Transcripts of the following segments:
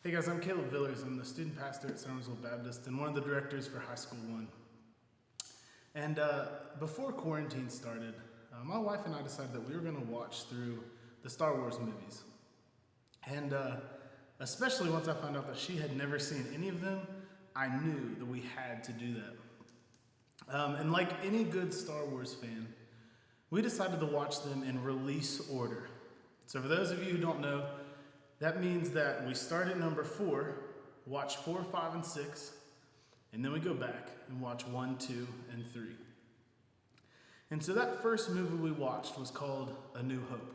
Hey guys, I'm Caleb Villers. I'm the student pastor at Somersville Baptist and one of the directors for High School 1. And before quarantine started, my wife and I decided that we were going to watch through the Star Wars movies. And especially once I found out that she had never seen any of them, I knew that we had to do that. And like any good Star Wars fan, we decided to watch them in release order. So for those of you who don't know, that means that we start at number 4, watch 4, 5, and 6, and then we go back and watch 1, 2, and 3. And so that first movie we watched was called A New Hope.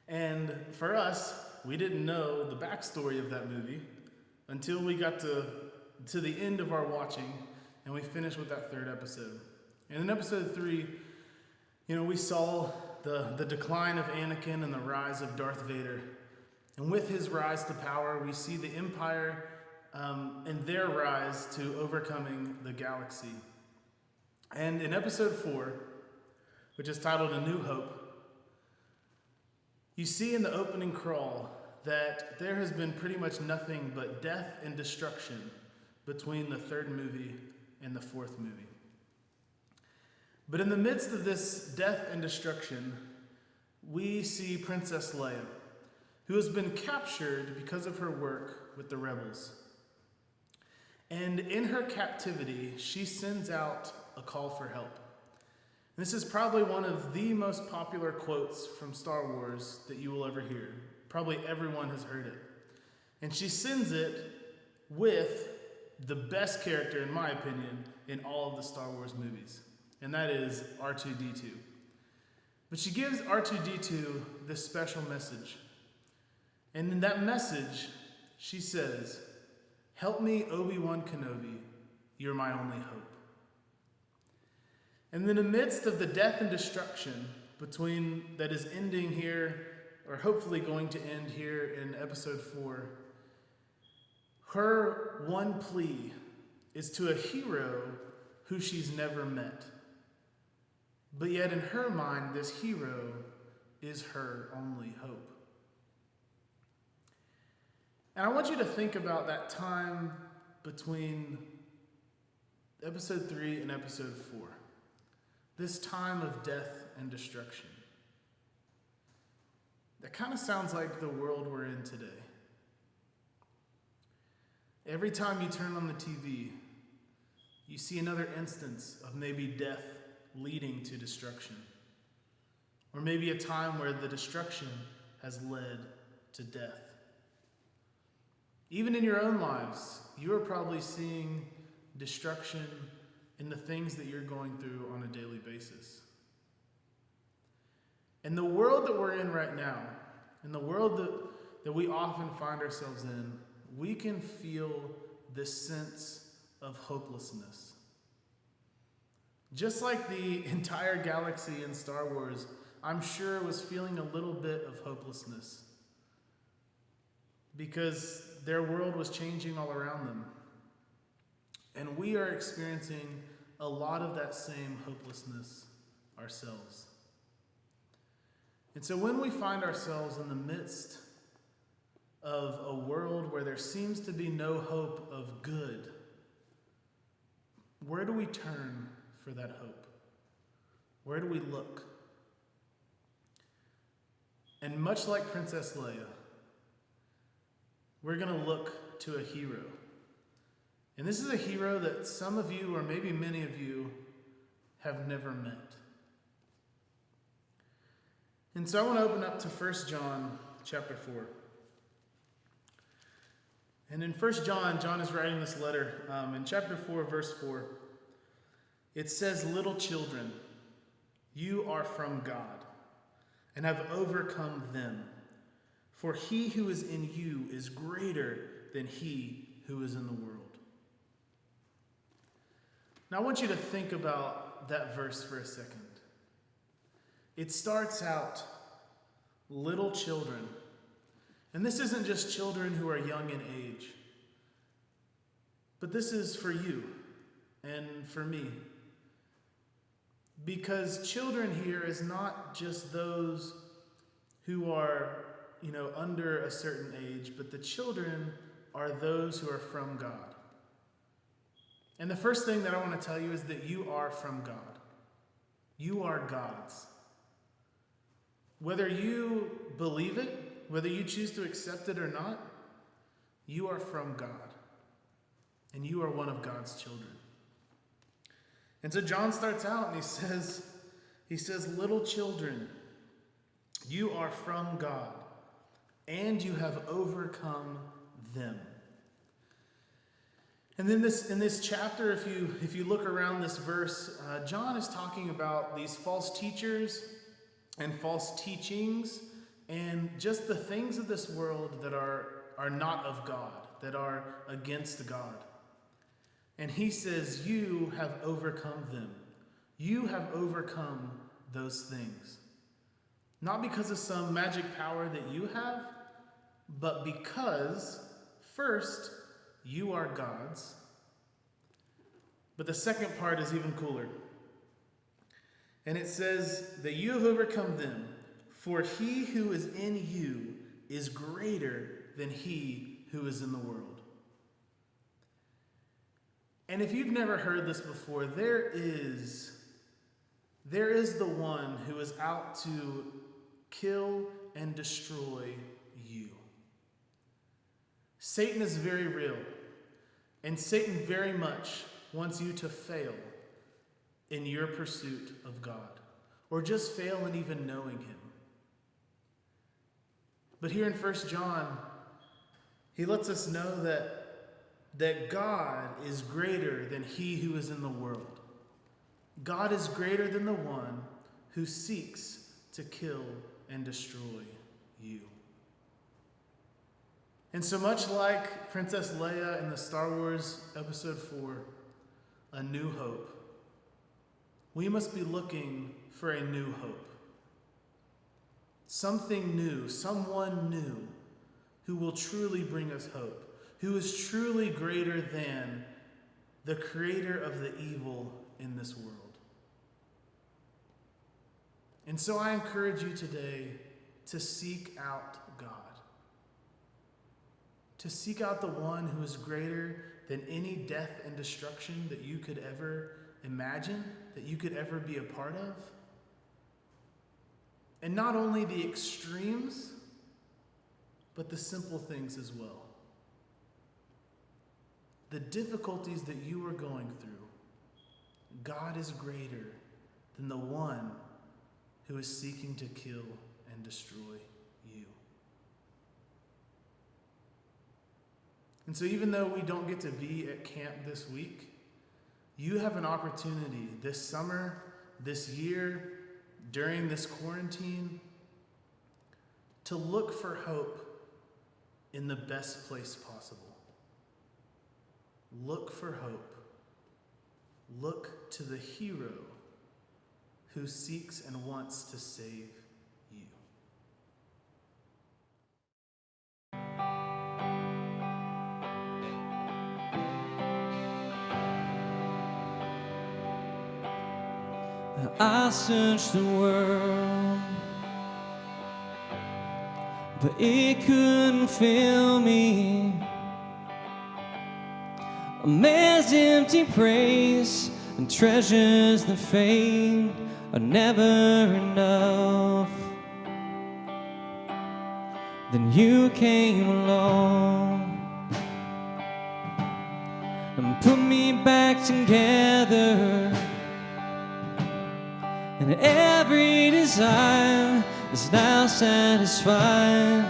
And for us, we didn't know the backstory of that movie until we got to the end of our watching and we finished with that third episode. And in episode 3, we saw the decline of Anakin and the rise of Darth Vader. And with his rise to power, we see the Empire and their rise to overcoming the galaxy. And in episode 4, which is titled A New Hope, you see in the opening crawl that there has been pretty much nothing but death and destruction between the third movie and the fourth movie. But in the midst of this death and destruction, we see Princess Leia, who has been captured because of her work with the rebels. And in her captivity, she sends out a call for help. This is probably one of the most popular quotes from Star Wars that you will ever hear. Probably everyone has heard it. And she sends it with the best character, in my opinion, in all of the Star Wars movies. And that is R2-D2. But she gives R2-D2 this special message. And in that message, she says, "Help me, Obi-Wan Kenobi, you're my only hope." And in the midst of the death and destruction that is ending here, or hopefully going to end here in episode 4, her one plea is to a hero who she's never met. But yet in her mind, this hero is her only hope. And I want you to think about that time between episode 3 and episode 4. This time of death and destruction. That kind of sounds like the world we're in today. Every time you turn on the TV, you see another instance of maybe death leading to destruction. Or maybe a time where the destruction has led to death. Even in your own lives, you are probably seeing destruction in the things that you're going through on a daily basis. In the world that we're in right now, in the world that we often find ourselves in, we can feel this sense of hopelessness. Just like the entire galaxy in Star Wars, I'm sure was feeling a little bit of hopelessness because their world was changing all around them. And we are experiencing a lot of that same hopelessness ourselves. And so when we find ourselves in the midst of a world where there seems to be no hope of good, where do we turn for that hope? Where do we look? And much like Princess Leia, we're going to look to a hero. And this is a hero that some of you, or maybe many of you, have never met. And so I want to open up to 1 John chapter 4. And in 1 John, John is writing this letter. In chapter 4, verse 4, it says, "Little children, you are from God and have overcome them. For he who is in you is greater than he who is in the world." Now I want you to think about that verse for a second. It starts out, little children. And this isn't just children who are young in age, but this is for you and for me. Because children here is not just those who are under a certain age, but the children are those who are from God. And the first thing that I want to tell you is that you are from God. You are God's. Whether you believe it, whether you choose to accept it or not, you are from God. And you are one of God's children. And so John starts out and he says, little children, you are from God, and you have overcome them. And then in this chapter, if you look around this verse, John is talking about these false teachers and false teachings and just the things of this world that are not of God, that are against God. And he says, you have overcome them. You have overcome those things. Not because of some magic power that you have, but because, first, you are God's. But the second part is even cooler. And it says that you have overcome them, for he who is in you is greater than he who is in the world. And if you've never heard this before, there is the one who is out to kill and destroy you. Satan is very real, and Satan very much wants you to fail in your pursuit of God, or just fail in even knowing him. But here in 1 John, he lets us know that God is greater than he who is in the world. God is greater than the one who seeks to kill and destroy you. And so much like Princess Leia in the Star Wars Episode 4, A New Hope, we must be looking for a new hope. Something new, someone new, who will truly bring us hope, who is truly greater than the creator of the evil in this world. And so I encourage you today to seek out God. To seek out the one who is greater than any death and destruction that you could ever imagine, that you could ever be a part of. And not only the extremes, but the simple things as well. The difficulties that you are going through, God is greater than the one who is seeking to kill and destroy you. And so even though we don't get to be at camp this week, you have an opportunity this summer, this year, during this quarantine, to look for hope in the best place possible. Look for hope. Look to the hero who seeks and wants to save you. I searched the world, but it couldn't fill me. A man's empty praise and treasures that fade are never enough. Then you came along and put me back together, and every desire is now satisfied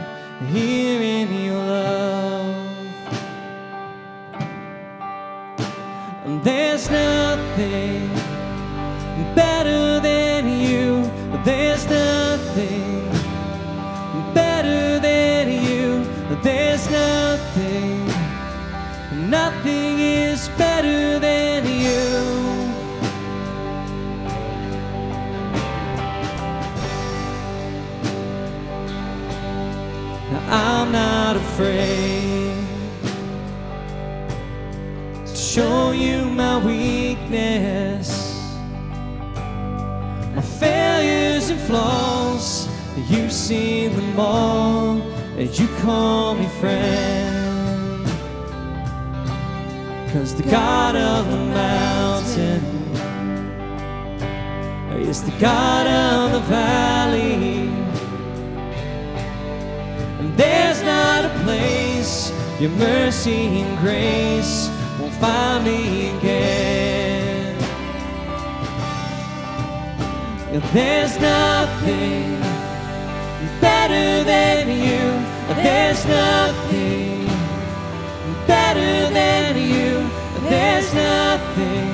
here in your love. And there's nothing better than you. There's nothing better than you. There's nothing is better than you. Now I'm not afraid to show you my weakness, my failures and flaws. You've seen them all. and you call me friend. 'Cause the God of the mountain is the God of the valley, and there's not a place your mercy and grace won't find me again. And there's nothing better than you. There's nothing better than you. There's nothing.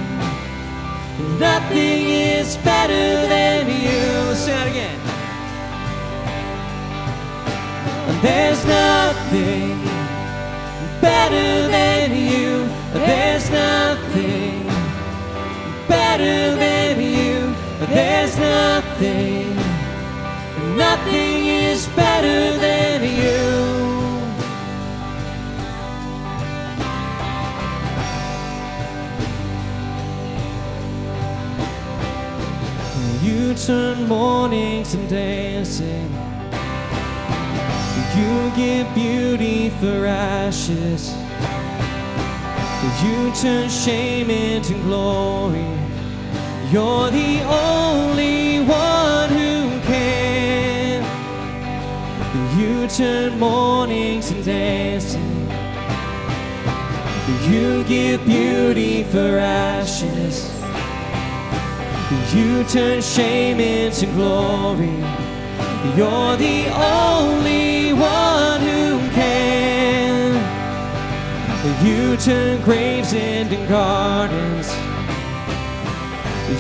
Nothing is better than you. Say that again. There's nothing better than you. There's nothing better than you. There's nothing. Nothing is better than you. You turn mourning to dancing. You give beauty for ashes. You turn shame into glory. You're the only one who can. You turn mourning to dancing. You give beauty for ashes. You turn shame into glory. You're the only one who can. You turn graves into gardens.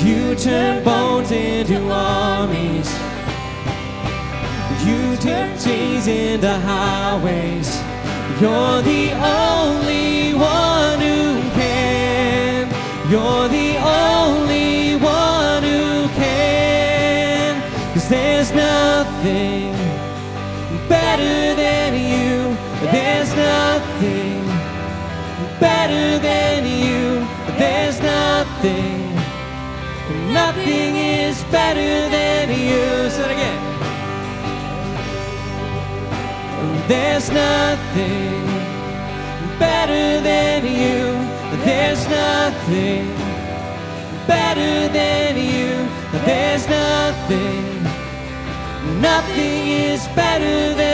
You turn bones into armies. You turn days into highways. You're the only one who can. You're the only one who can. 'Cause there's nothing better than you. There's nothing better than you. There's nothing. Nothing is better than you. Say it again. There's nothing better than you. There's nothing better than you. There's nothing. Nothing is better than